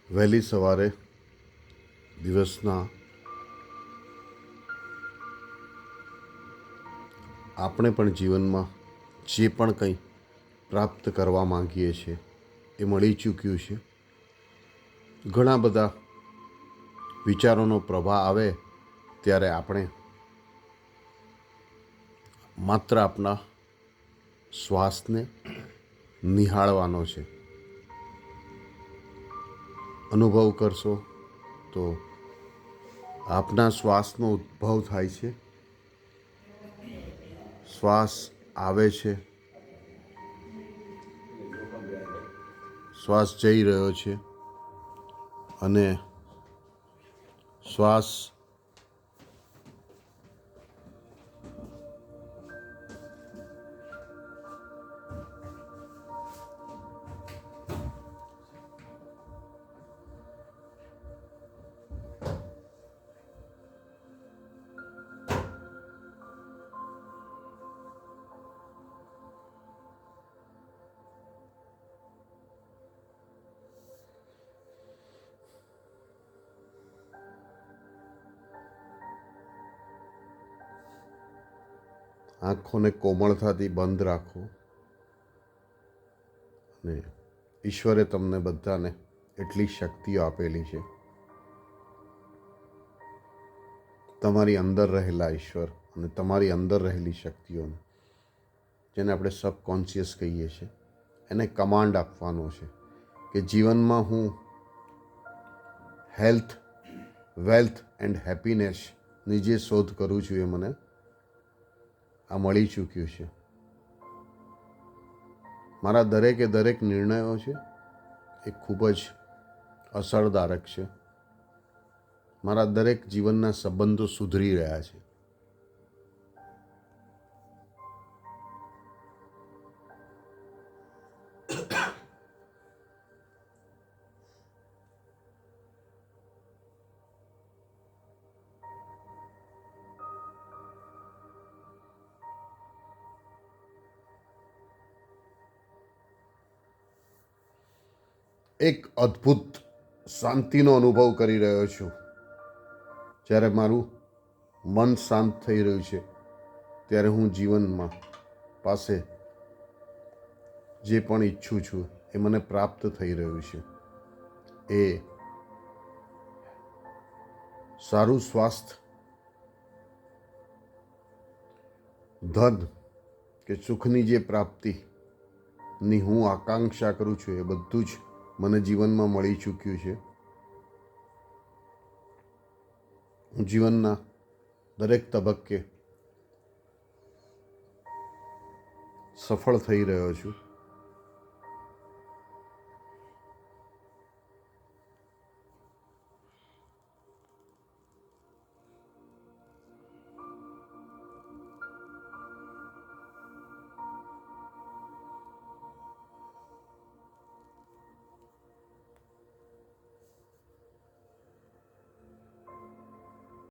વહેલી સવારે દિવસના આપણે પણ જીવનમાં જે પણ કંઈ પ્રાપ્ત કરવા માંગીએ છીએ એ મળી ચૂક્યું છે. ઘણા બધા વિચારોનો પ્રવાહ આવે ત્યારે આપણે માત્ર આપણા શ્વાસને નિહાળવાનો છે. અનુભવ કરશો તો આપના શ્વાસનો ઉદ્ભવ થાય છે, શ્વાસ આવે છે, શ્વાસ જઈ રહ્યો છે અને શ્વાસ આંખોને કોમળતાથી બંધ રાખો અને ઈશ્વરે તમને બધાને એટલી શક્તિઓ આપેલી છે. તમારી અંદર રહેલા ઈશ્વર અને તમારી અંદર રહેલી શક્તિઓને, જેને આપણે સબકોન્શિયસ કહીએ છીએ, એને કમાન્ડ આપવાનો છે કે જીવનમાં હું હેલ્થ, વેલ્થ એન્ડ હેપીનેસની જે શોધ કરું છું એ મને આ મળી ચૂક્યું છે. મારા દરેક નિર્ણયો છે એ ખૂબ જ અસરદારક છે. મારા દરેક જીવનના સંબંધો સુધરી રહ્યા છે. એક અદ્ભુત શાંતિનો અનુભવ કરી રહ્યો છું. જ્યારે મારું મન શાંત થઈ રહ્યું છે ત્યારે હું જીવનમાં પાસે જે પણ ઈચ્છું છું એ મને પ્રાપ્ત થઈ રહ્યું છે. એ સારું સ્વાસ્થ્ય, ધન કે સુખની જે પ્રાપ્તિની હું આકાંક્ષા કરું છું એ બધું જ મને જીવનમાં મળી ચૂક્યું છે. હું જીવનના દરેક તબક્કે સફળ થઈ રહ્યો છું.